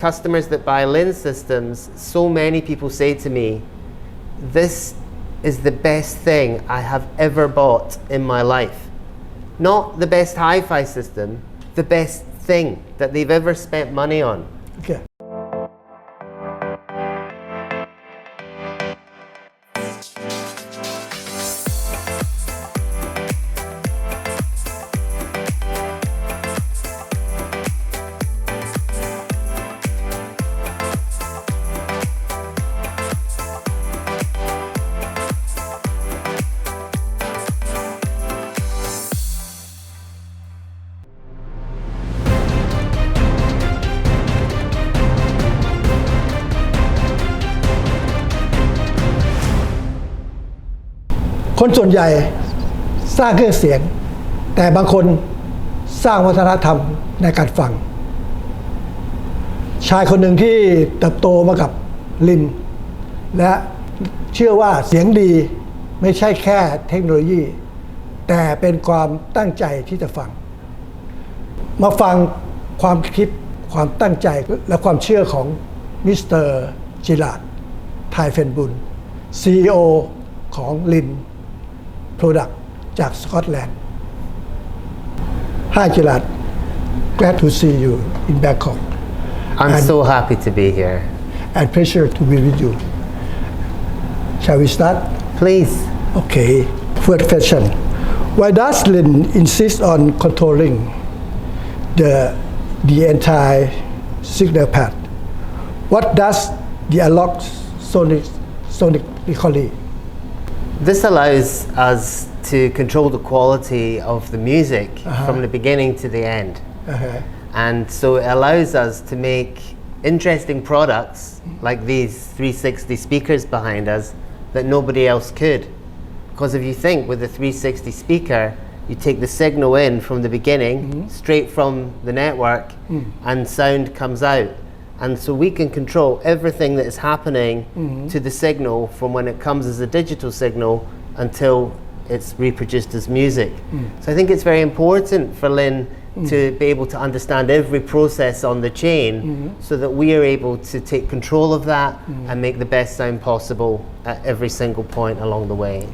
Customers that buy Linn systems, so many people say to me, this is the best thing I have ever bought in my life. Not the best hi-fi system, the best thing that they've ever spent money on. Okay.คนส่วนใหญ่สร้างเครื่องเสียงแต่บางคนสร้างวัฒนธรรมในการฟังชายคนหนึ่งที่เติบโตมากับลินและเชื่อว่าเสียงดีไม่ใช่แค่เทคโนโลยีแต่เป็นความตั้งใจที่จะฟังมาฟังความคิดความตั้งใจและความเชื่อของมิสเตอร์จิราดไทเฟนบุญ CEO ของลินProduct จากสกอตแลนด์ Hi Girad, glad to see you in Bangkok. I'm so happy to be here. And pleasure to be with you. Shall we start? Please. Okay. First question. Why does Linn insist on controlling the entire signal path? What does the analog sonic recording? This allows us to control the quality of the music from the beginning to the end. And so it allows us to make interesting products like these 360 speakers behind us that nobody else could. Because if you think with the 360 speaker, you take the signal in from the beginning, straight from the network, and sound comes out. And so we can control everything that is happening to the signal from when it comes as a digital signal until it's reproduced as music. So I think it's very important for Linn to be able to understand every process on the chain so that we are able to take control of that and make the best sound possible at every single point along the way.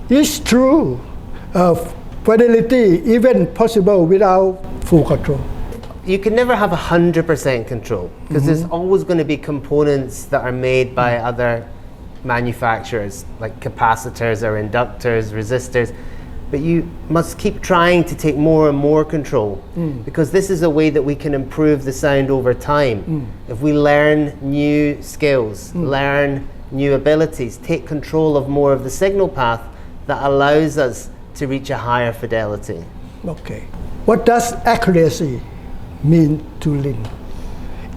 It's true. Fidelity even possible without full control. You can never have 100% control because there's always going to be components that are made by other manufacturers like capacitors or inductors, resistors, but you must keep trying to take more and more control because this is a way that we can improve the sound over time. If we learn new skills, learn new abilities, take control of more of the signal path that allows us to reach a higher fidelity. Okay. What does accuracy mean to Linn?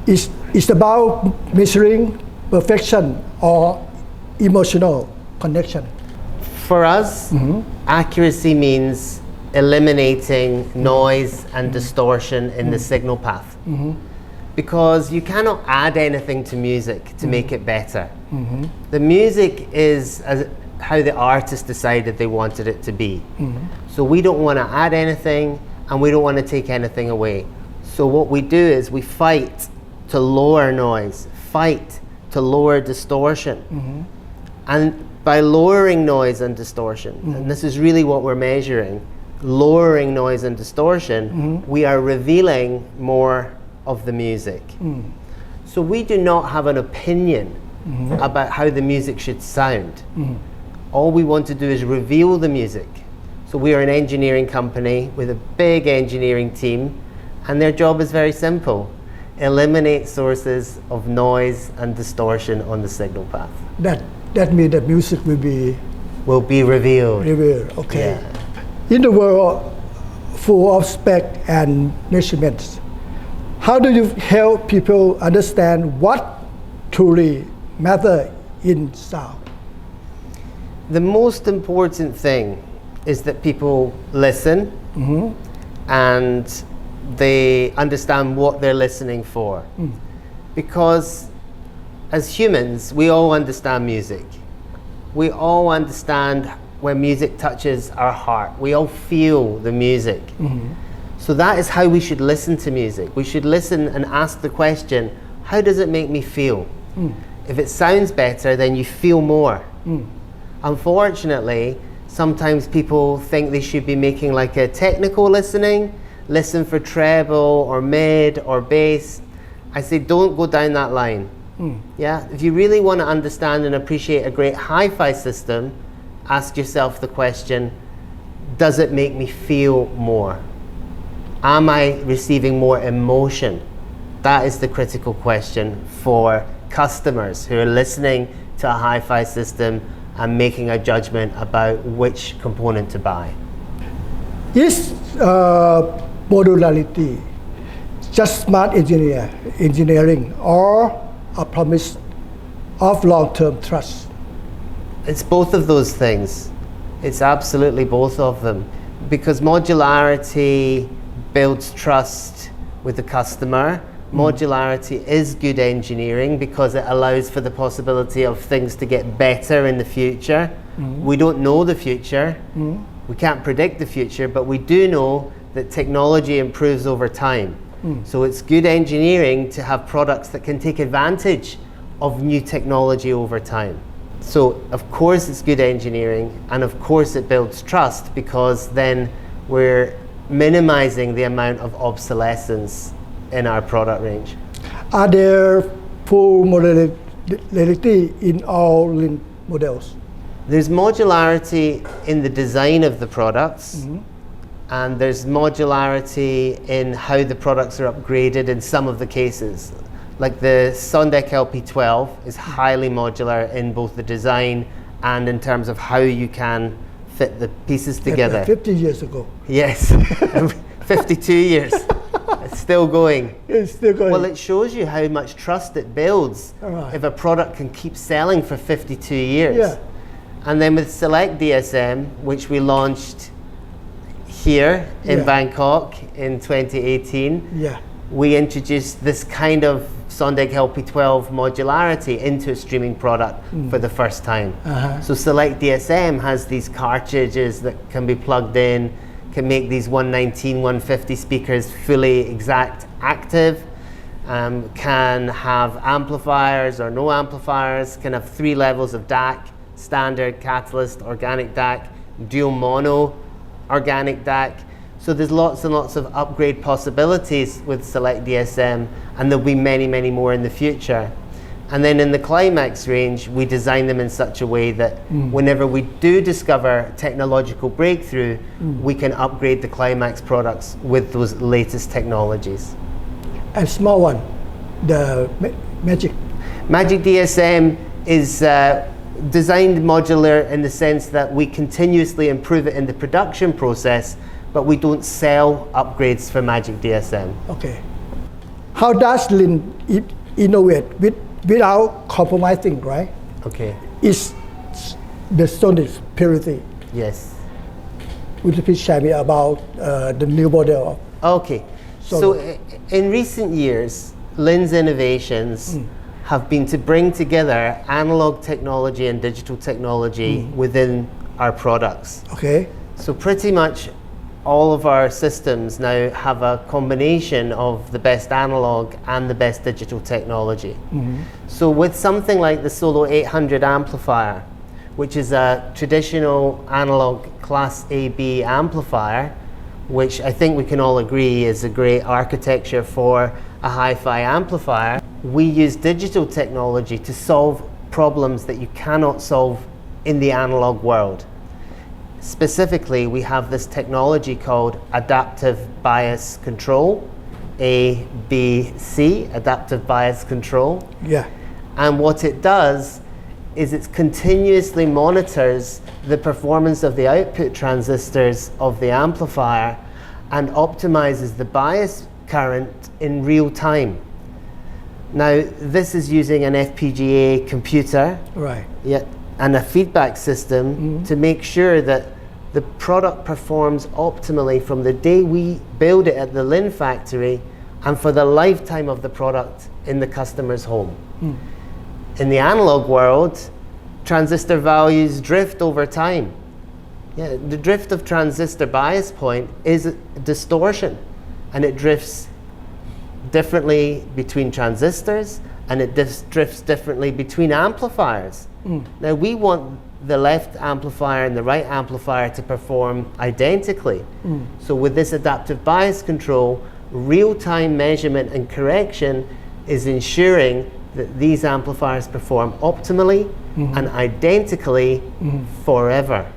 It's about measuring perfection or emotional connection. For us, accuracy means eliminating noise and distortion in the signal path. Because you cannot add anything to music to make it better. The music is how the artist decided they wanted it to be. So we don't want to add anything and we don't want to take anything away. So what we do is we fight to lower noise, fight to lower distortion. And by lowering noise and distortion, and this is really what we're measuring, lowering noise and distortion, we are revealing more of the music. So we do not have an opinion about how the music should sound. All we want to do is reveal the music. So we are an engineering company with a big engineering team, and their job is very simple. Eliminate sources of noise and distortion on the signal path. That means that music will be revealed. Okay. Yeah. In the world full of spec and measurements, how do you help people understand what truly matters in sound? The most important thing is that people listen and they understand what they're listening for. Because as humans, we all understand music. We all understand when music touches our heart. We all feel the music. So that is how we should listen to music. We should listen and ask the question, how does it make me feel? If it sounds better, then you feel more. Unfortunately, sometimes people think they should be making like a technical listening, listen for treble or mid or bass. I say don't go down that line. Yeah, if you really want to understand and appreciate a great hi-fi system, ask yourself the question, does it make me feel more? Am I receiving more emotion? That is the critical question for customers who are listening to a hi-fi system and making a judgment about which component to buy. Is modularity just smart engineering or a promise of long-term trust? It's both of those things. It's absolutely both of them. Because modularity builds trust with the customer. Modularity is good engineering because it allows for the possibility of things to get better in the future. We don't know the future. We can't predict the future, but we do know that technology improves over time. So it's good engineering to have products that can take advantage of new technology over time. So of course it's good engineering, and of course it builds trust because then we're minimizing the amount of obsolescence in our product range. Are there full modularity in all Linn models? There's modularity in the design of the products, and there's modularity in how the products are upgraded in some of the cases. Like the Sondek LP12 is highly modular in both the design and in terms of how you can fit the pieces together. 50 years ago. Yes, 52 years. It's still going. It's still going. Well, it shows you how much trust it builds if a product can keep selling for 52 years. Yeah. And then with Select DSM, which we launched here in Bangkok in 2018, we introduced this kind of Sondek LP12 modularity into a streaming product for the first time. So Select DSM has these cartridges that can be plugged in, can make these 119, 150 speakers fully exact active, can have amplifiers or no amplifiers, can have 3 levels of DAC, standard, catalyst, organic DAC, dual mono, organic DAC. So there's lots and lots of upgrade possibilities with Select DSM, and there'll be many, many more in the future. And then in the Climax range, we design them in such a way that whenever we do discover technological breakthrough, we can upgrade the Climax products with those latest technologies. And small one, the Magic. Magic DSM is designed modular in the sense that we continuously improve it in the production process, but we don't sell upgrades for Magic DSM. Okay. How does Linn innovate without compromising, right? Okay. Is the sonic purity. Yes. Would you please share me about the new model? Okay. So in recent years, Linn's innovations have been to bring together analog technology and digital technology within our products. Okay. So pretty much all of our systems now have a combination of the best analog and the best digital technology. So with something like the Solo 800 amplifier, which is a traditional analog class AB amplifier, which I think we can all agree is a great architecture for a hi-fi amplifier, we use digital technology to solve problems that you cannot solve in the analog world. Specifically, we have this technology called adaptive bias control, ABC, adaptive bias control. Yeah. And what it does is it continuously monitors the performance of the output transistors of the amplifier and optimizes the bias current in real time. Now, this is using an FPGA computer. Right. Yeah, and a feedback system to make sure that the product performs optimally from the day we build it at the Linn factory and for the lifetime of the product in the customer's home. In the analog world, transistor values drift over time. Yeah, the drift of transistor bias point is a distortion. and it drifts differently between transistors, and it drifts differently between amplifiers. Now we want the left amplifier and the right amplifier to perform identically. So with this adaptive bias control, real-time measurement and correction is ensuring that these amplifiers perform optimally and identically forever.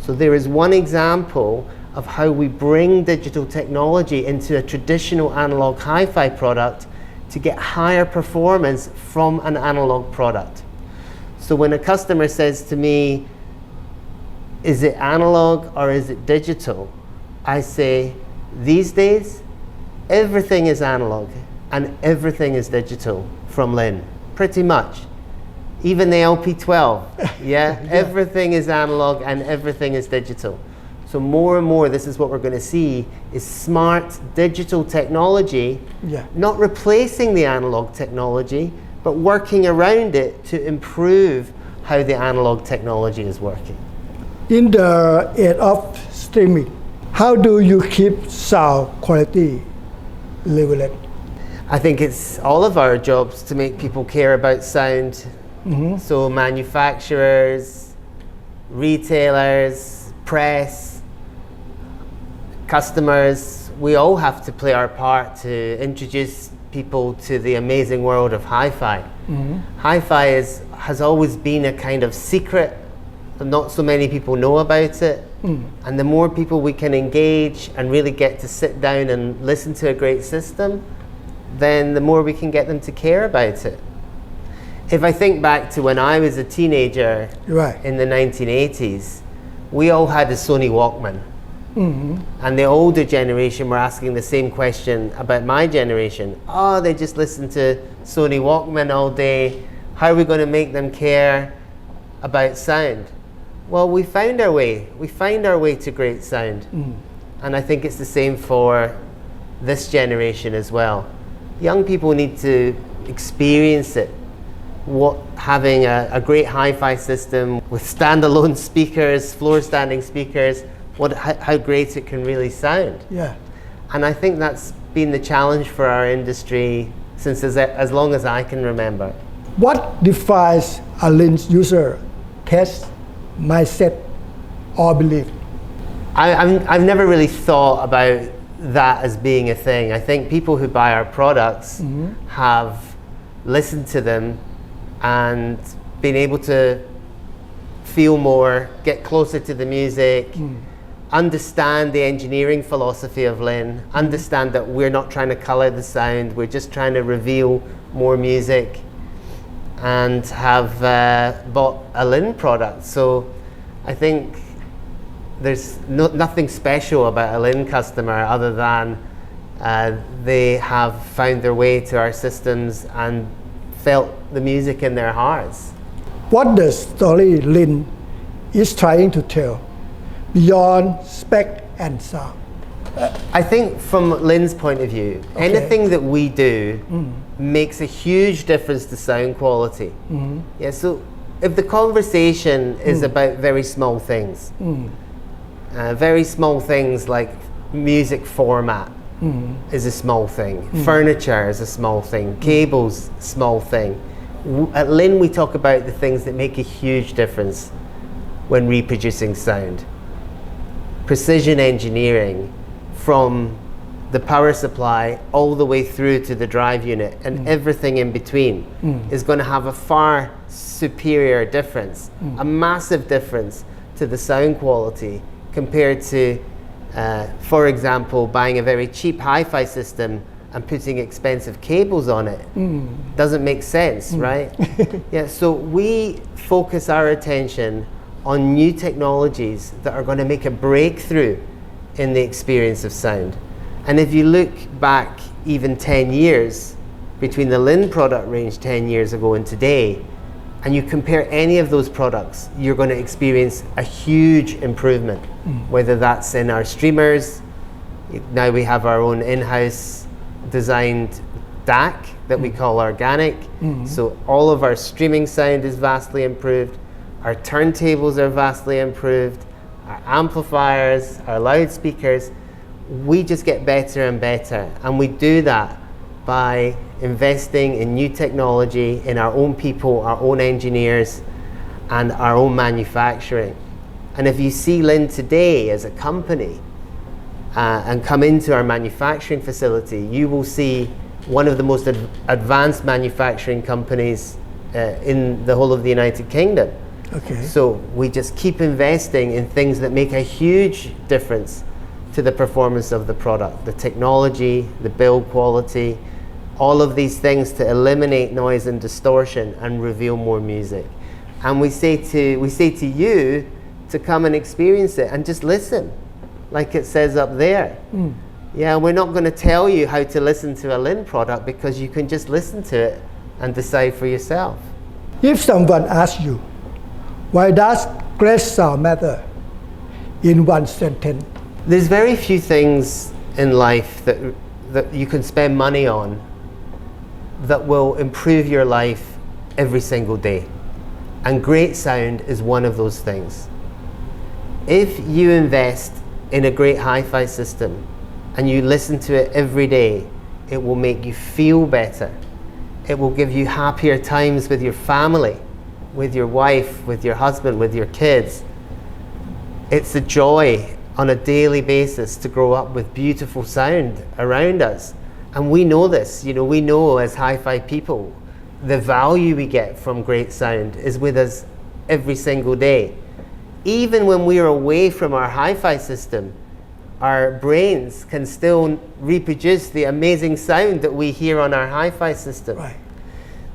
So there is one example of how we bring digital technology into a traditional analog hi-fi product to get higher performance from an analog product. So when a customer says to me, is it analog or is it digital? I say, these days, everything is analog and everything is digital from Linn, pretty much. Even the LP12, yeah? Everything is analog and everything is digital. So more and more, this is what we're going to see, is smart digital technology, not replacing the analog technology, but working around it to improve how the analog technology is working. In the age of streaming, how do you keep sound quality level? I think it's all of our jobs to make people care about sound. So manufacturers, retailers, press, customers, we all have to play our part to introduce people to the amazing world of hi-fi. Hi-fi has always been a kind of secret. Not so many people know about it. And the more people we can engage and really get to sit down and listen to a great system, then the more we can get them to care about it. If I think back to when I was a teenager in the 1980s, we all had a Sony Walkman. And the older generation were asking the same question about my generation. Oh, they just listen to Sony Walkman all day. How are we going to make them care about sound? Well, we found our way. We find our way to great sound. And I think it's the same for this generation as well. Young people need to experience it. Having a great hi-fi system with standalone speakers, floor standing speakers, how great it can really sound. And I think that's been the challenge for our industry since as long as I can remember. What defines a Linn user taste, mindset, or belief? I've never really thought about that as being a thing. I think people who buy our products have listened to them and been able to feel more, get closer to the music, understand the engineering philosophy of Linn, understand that we're not trying to color the sound, we're just trying to reveal more music, and have bought a Linn product. So I think there's nothing special about a Linn customer other than they have found their way to our systems and felt the music in their hearts. What the story Linn is trying to tell beyond spec and sound? I think from Linn's point of view, anything that we do makes a huge difference to sound quality. Yeah, so if the conversation is about very small things, very small things like music format is a small thing, furniture is a small thing, cables, small thing. At Linn we talk about the things that make a huge difference when reproducing sound. Precision engineering from the power supply all the way through to the drive unit and everything in between is going to have a far superior difference, a massive difference to the sound quality compared to, for example, buying a very cheap hi-fi system and putting expensive cables on it. Doesn't make sense, right? Yeah, so we focus our attention on new technologies that are going to make a breakthrough in the experience of sound. And if you look back even 10 years between the Linn product range 10 years ago and today, and you compare any of those products, you're going to experience a huge improvement, whether that's in our streamers. Now we have our own in-house designed DAC that we call organic. So all of our streaming sound is vastly improved. Our turntables are vastly improved. Our amplifiers, our loudspeakers. we just get better and better, and we do that by investing in new technology, in our own people, our own engineers, and our own manufacturing. And if you see Linn today as a company and come into our manufacturing facility, you will see one of the most advanced manufacturing companies in the whole of the United Kingdom. Okay. So we just keep investing in things that make a huge difference to the performance of the product, the technology, the build quality, all of these things to eliminate noise and distortion and reveal more music. And we say to you to come and experience it and just listen, like it says up there. Yeah, we're not going to tell you how to listen to a Linn product because you can just listen to it and decide for yourself. If someone asks you, why does great sound matter in one sentence? There's very few things in life that you can spend money on that will improve your life every single day. And great sound is one of those things. If you invest in a great hi-fi system and you listen to it every day, it will make you feel better. It will give you happier times with your family, with your wife, with your husband, with your kids. It's a joy on a daily basis to grow up with beautiful sound around us. And we know this, we know as hi-fi people, the value we get from great sound is with us every single day. Even when we are away from our hi-fi system, our brains can still reproduce the amazing sound that we hear on our hi-fi system. Right.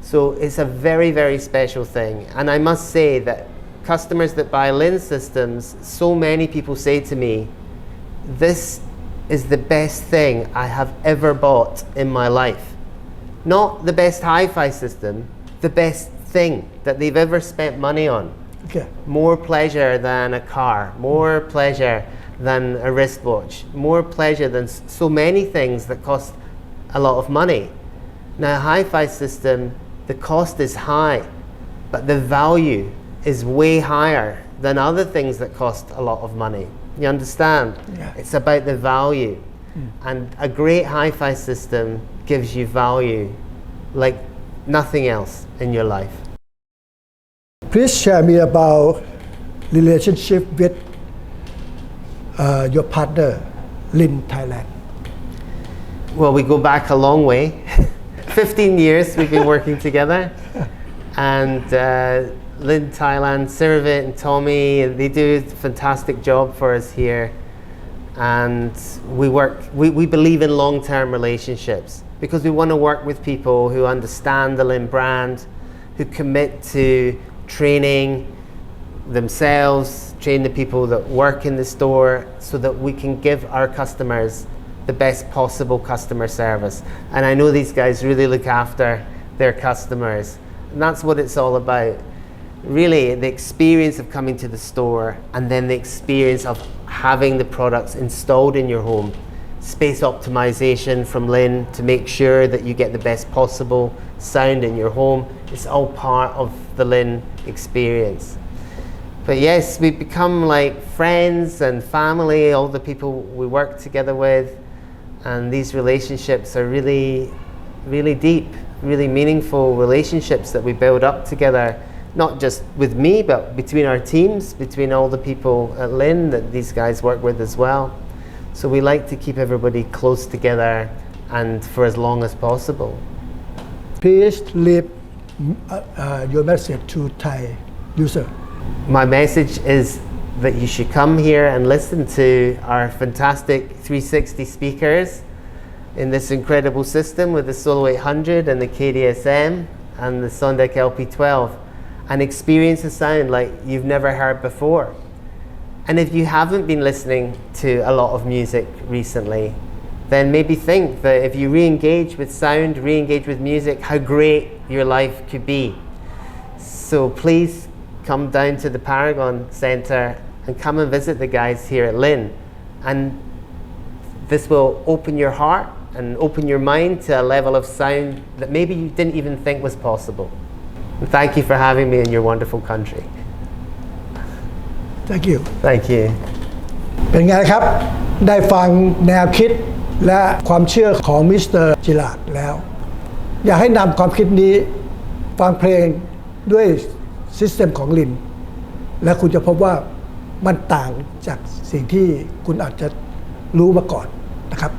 So it's a very, very special thing. And I must say that customers that buy Linn systems, so many people say to me, this is the best thing I have ever bought in my life. Not the best hi-fi system, the best thing that they've ever spent money on. Okay. More pleasure than a car, more pleasure than a wristwatch, more pleasure than so many things that cost a lot of money. Now, a hi-fi system, the cost is high, but the value is way higher than other things that cost a lot of money. You understand? Yeah. It's about the value. And a great hi-fi system gives you value like nothing else in your life. Please share me about relationship with your partner, Linn Thailand. Well, we go back a long way. 15 years we've been working together. And Linn Thailand, Siravit and Tommy, they do a fantastic job for us here. And we believe in long-term relationships because we want to work with people who understand the Linn brand, who commit to training themselves, train the people that work in the store so that we can give our customers the best possible customer service. And I know these guys really look after their customers. And that's what it's all about. Really, the experience of coming to the store and then the experience of having the products installed in your home. Space optimization from Linn to make sure that you get the best possible sound in your home. It's all part of the Linn experience. But yes, we've become like friends and family, all the people we work together with. And these relationships are really, really deep, really meaningful relationships that we build up together. Not just with me, but between our teams, between all the people at Linn that these guys work with as well. So we like to keep everybody close together and for as long as possible. Please leave your message to Thai user. My message is that you should come here and listen to our fantastic 360 speakers in this incredible system with the Solo 800 and the KDSM and the Sondek LP12. And experience a sound like you've never heard before. And if you haven't been listening to a lot of music recently, then maybe think that if you re-engage with sound, re-engage with music, how great your life could be. So please come down to the Paragon Centre and come and visit the guys here at Linn. And this will open your heart and open your mind to a level of sound that maybe you didn't even think was possible. And thank you for having me in your wonderful country. Thank you. Thank you. เป็นไงครับ ได้ฟังแนวคิดและความเชื่อของมิสเตอร์จิราดแล้ว อยากให้นำความคิดนี้ฟังเพลงด้วยซิสเต็มของลินและคุณจะพบว่ามันต่างจากสิ่งที่คุณอาจจะรู้มาก่อนนะครับ